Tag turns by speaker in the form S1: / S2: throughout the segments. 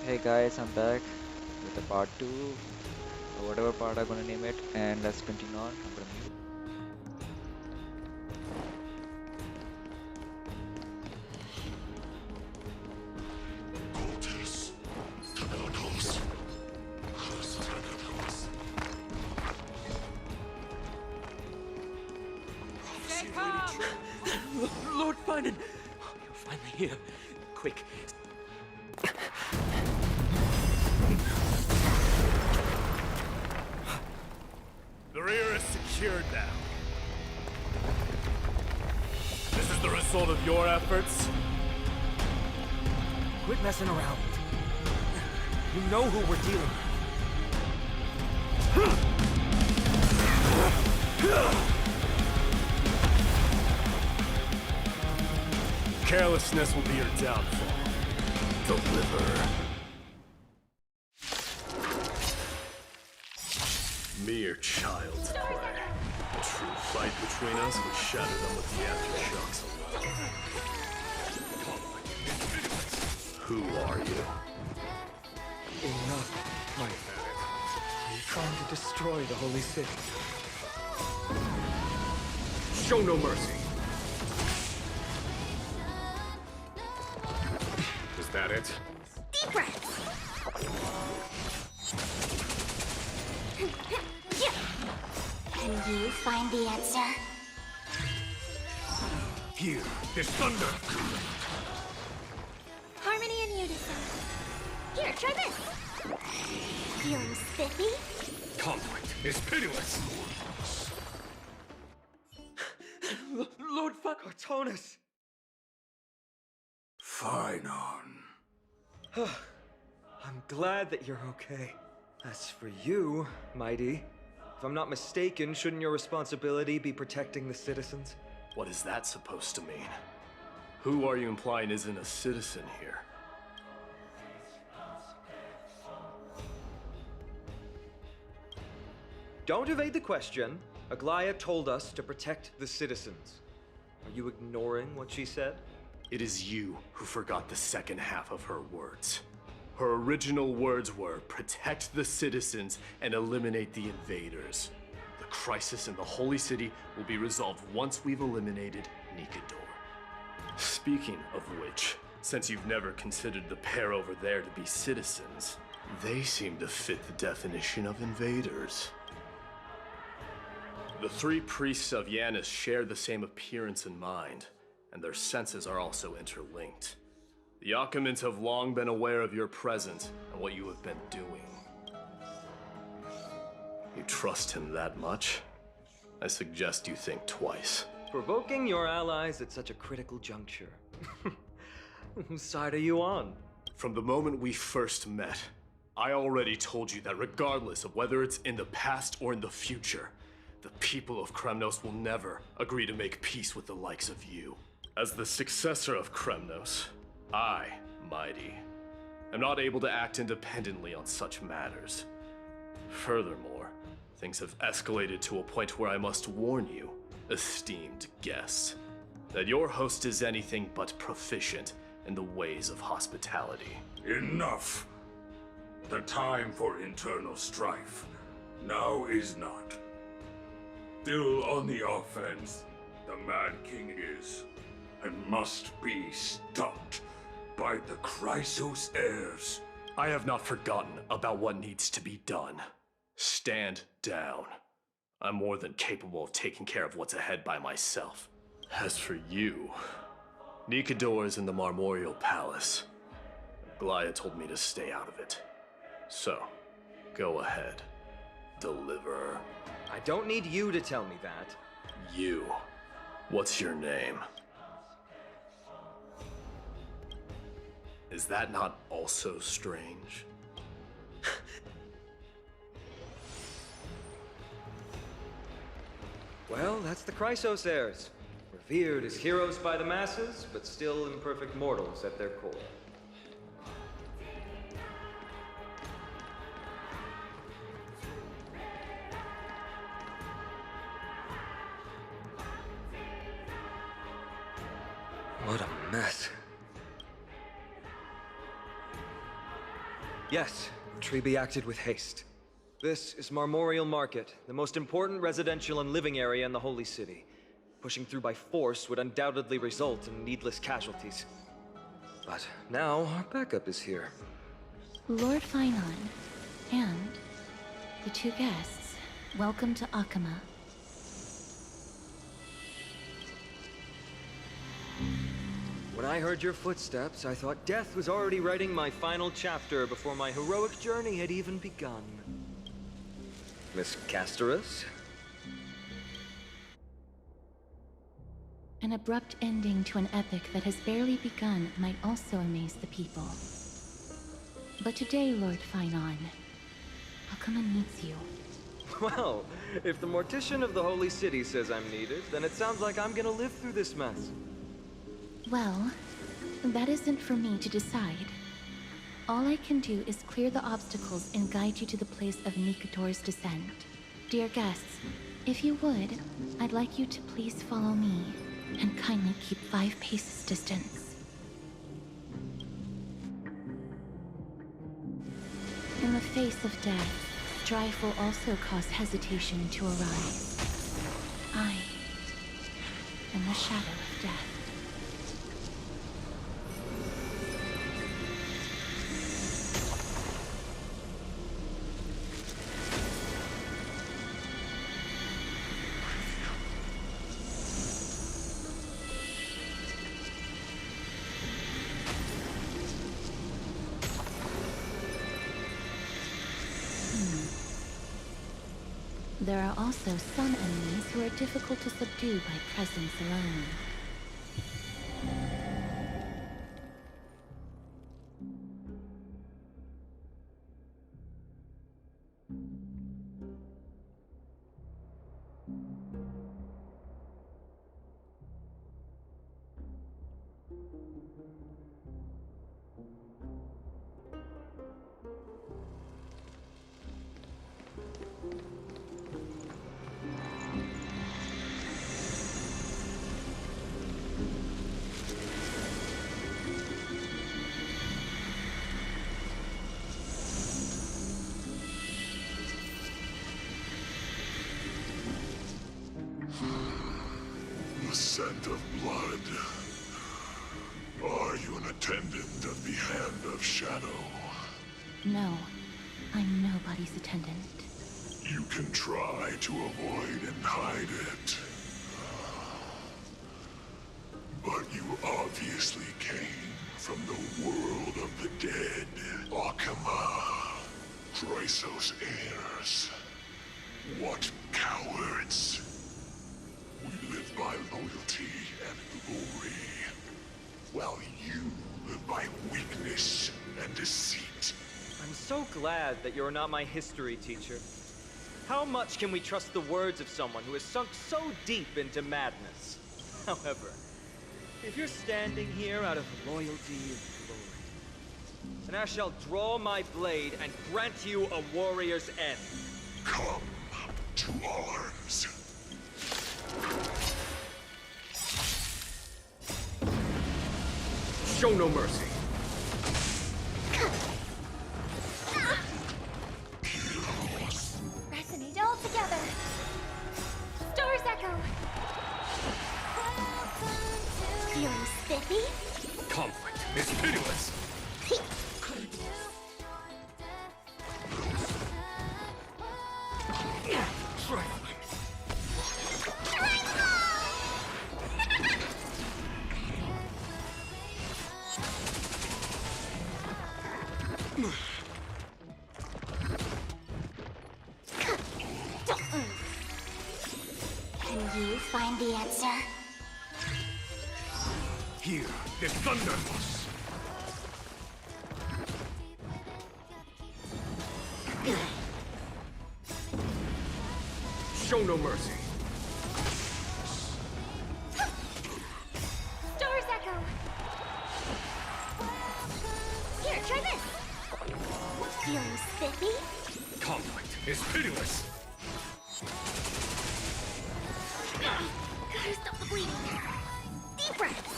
S1: Hey guys, I'm back with the part 2, or whatever part I'm gonna name it, and let's continue on. I'm gonna mute.
S2: Stay calm!
S3: Lord Finan! You're finally here. Quick.
S4: The rear is secured now. This is the result of your efforts?
S3: Quit messing around. You know who we're dealing with.
S4: Carelessness will be your downfall. Deliver. Mere child's play. A true fight between us would shatter them with the aftershocks alone. Who are you?
S3: Enough, my friend. You're trying to destroy the Holy City.
S4: Show no mercy. Is that it?
S2: Deep breaths! Can you find the answer?
S4: Here, there's thunder!
S2: Harmony and unison. Here, try this. Feeling spiffy?
S4: Conflict is pitiless!
S3: Lord Cartonus!
S4: Finon.
S3: I'm glad that you're okay. As for you, Mighty, if I'm not mistaken, shouldn't your responsibility be protecting the citizens?
S4: What is that supposed to mean? Who are you implying isn't a citizen here?
S3: Don't evade the question. Aglaya told us to protect the citizens. Are you ignoring what she said?
S4: It is you who forgot the second half of her words. Her original words were, protect the citizens and eliminate the invaders. The crisis in the Holy City will be resolved once we've eliminated Nikador. Speaking of which, since you've never considered the pair over there to be citizens, they seem to fit the definition of invaders. The three priests of Yanis share the same appearance and mind, and their senses are also interlinked. The Achaemins have long been aware of your presence and what you have been doing. You trust him that much? I suggest you think twice.
S3: Provoking your allies at such a critical juncture. Whose side are you on?
S4: From the moment we first met, I already told you that regardless of whether it's in the past or in the future, the people of Kremnos will never agree to make peace with the likes of you. As the successor of Kremnos, I, Mighty, am not able to act independently on such matters. Furthermore, things have escalated to a point where I must warn you, esteemed guests, that your host is anything but proficient in the ways of hospitality.
S5: Enough! The time for internal strife now is not. Still on the offense, the Mad King is, and must be stopped by the Chrysos heirs.
S4: I have not forgotten about what needs to be done. Stand down. I'm more than capable of taking care of what's ahead by myself. As for you, Nikador is in the Marmorial Palace. Aglaya told me to stay out of it. So, go ahead. Deliver.
S3: I don't need you to tell me that.
S4: You. What's your name? Is that not also strange?
S3: Well, that's the Chrysos heirs. Revered as heroes by the masses, but still imperfect mortals at their core. What a mess. Yes, Treby acted with haste. This is Marmorial Market, the most important residential and living area in the Holy City. Pushing through by force would undoubtedly result in needless casualties. But now, our backup is here.
S6: Lord Finon, and the two guests, welcome to Akama.
S3: When I heard your footsteps, I thought death was already writing my final chapter before my heroic journey had even begun. Miss Casterus?
S6: An abrupt ending to an epic that has barely begun might also amaze the people. But today, Lord Finon, Akama needs you.
S3: Well, if the Mortician of the Holy City says I'm needed, then it sounds like I'm gonna live through this mess.
S6: Well, that isn't for me to decide. All I can do is clear the obstacles and guide you to the place of Nikator's descent. Dear guests, if you would, I'd like you to please follow me, and kindly keep 5 paces distance. In the face of death, strife will also cause hesitation to arise. I am the shadow of death. There are also some enemies who are difficult to subdue by presence alone.
S5: The scent of blood. Are you an attendant of the Hand of Shadow?
S6: No, I'm nobody's attendant.
S5: You can try to avoid and hide it. But you obviously came from the world of the dead. Akama. Chrysos heirs. What cowards. We live by loyalty and glory, while you live by weakness and deceit.
S3: I'm so glad that you're not my history teacher. How much can we trust the words of someone who has sunk so deep into madness? However, if you're standing here out of loyalty and glory, then I shall draw my blade and grant you a warrior's end.
S5: Come to arms.
S3: Show no mercy.
S2: Resonate all together. Stars echo. Feeling spiffy?
S4: Conflict is pitiless.
S2: Can you find the answer?
S4: Here is Thunderboss.
S3: Show no mercy.
S2: Stars echo. Here, try this. Feeling spiffy?
S4: Conflict is pitiless.
S2: Gotta stop the bleeding. Deep breaths.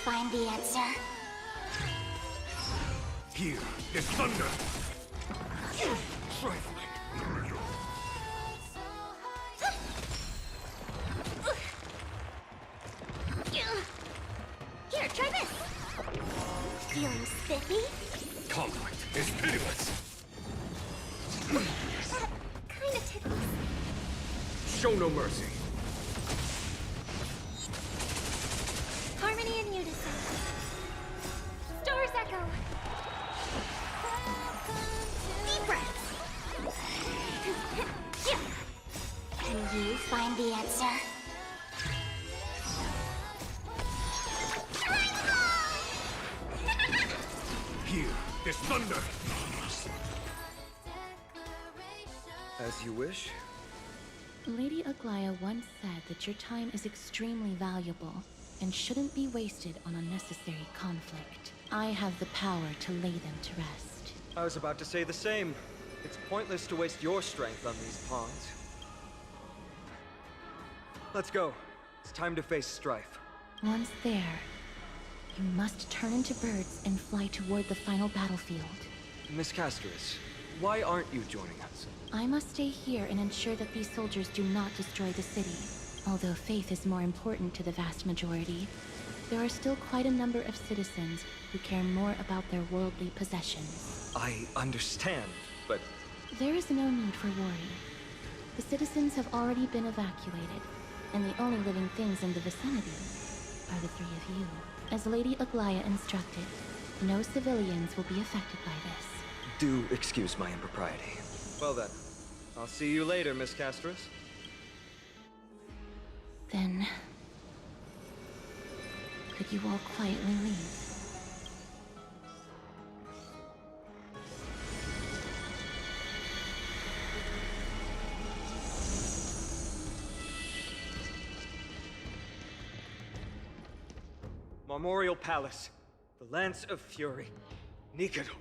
S2: find the answer?
S5: Here is thunder! Trifling!
S2: Here, try this! Feeling spiffy?
S5: Conflict is pitiless!
S2: Kinda tickles.
S5: Show no mercy!
S2: Harmony and unison. Stars echo. Deep breaths. Can you find the answer?
S5: Here is thunder!
S3: As you wish.
S6: Lady Aglaya once said that your time is extremely valuable and shouldn't be wasted on unnecessary conflict. I have the power to lay them to rest.
S3: I was about to say the same. It's pointless to waste your strength on these pawns. Let's go. It's time to face Strife.
S6: Once there, you must turn into birds and fly toward the final battlefield.
S3: Miss Castris, why aren't you joining us?
S6: I must stay here and ensure that these soldiers do not destroy the city. Although faith is more important to the vast majority, there are still quite a number of citizens who care more about their worldly possessions.
S3: I understand, but
S6: There is no need for worry. The citizens have already been evacuated, and the only living things in the vicinity are the three of you. As Lady Aglaya instructed, no civilians will be affected by this.
S3: do excuse my impropriety. Well then, I'll see you later, Miss Castris.
S6: Then, could you all quietly leave?
S3: Memorial Palace, the Lance of Fury, Nikador.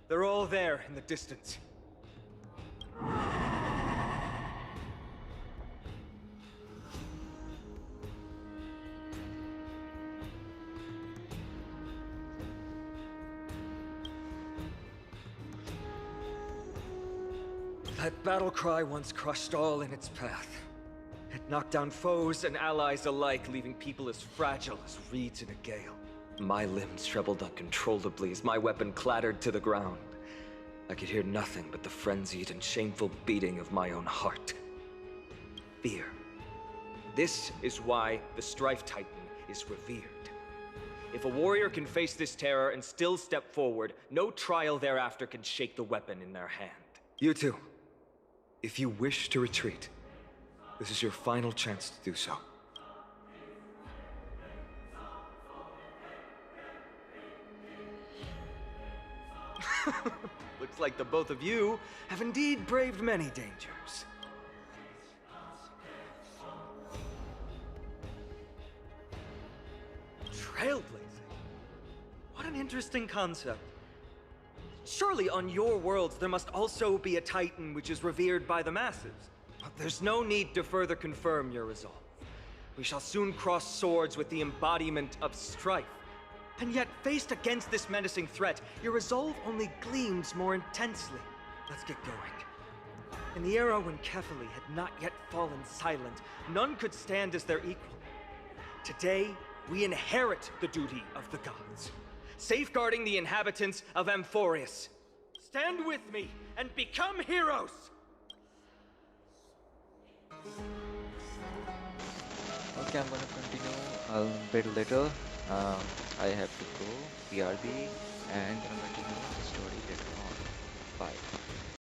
S3: They're all there in the distance. That battle cry once crushed all in its path. It knocked down foes and allies alike, leaving people as fragile as reeds in a gale. My limbs trembled uncontrollably as my weapon clattered to the ground. I could hear nothing but the frenzied and shameful beating of my own heart. Fear. This is why the Strife Titan is revered. If a warrior can face this terror and still step forward, no trial thereafter can shake the weapon in their hand. You two, if you wish to retreat, this is your final chance to do so. Looks like the both of you have indeed braved many dangers. Trailblazing? What an interesting concept. Surely on your worlds there must also be a Titan which is revered by the masses. But there's no need to further confirm your resolve. We shall soon cross swords with the embodiment of strife. And yet, faced against this menacing threat, your resolve only gleams more intensely. Let's get going. In the era when Kefali had not yet fallen silent, none could stand as their equal. Today, we inherit the duty of the gods, safeguarding the inhabitants of Amphoreus. Stand with me and become heroes!
S1: Okay, I'm gonna continue a bit later. I have to go, BRB, and I'm gonna continue the story later on. Bye.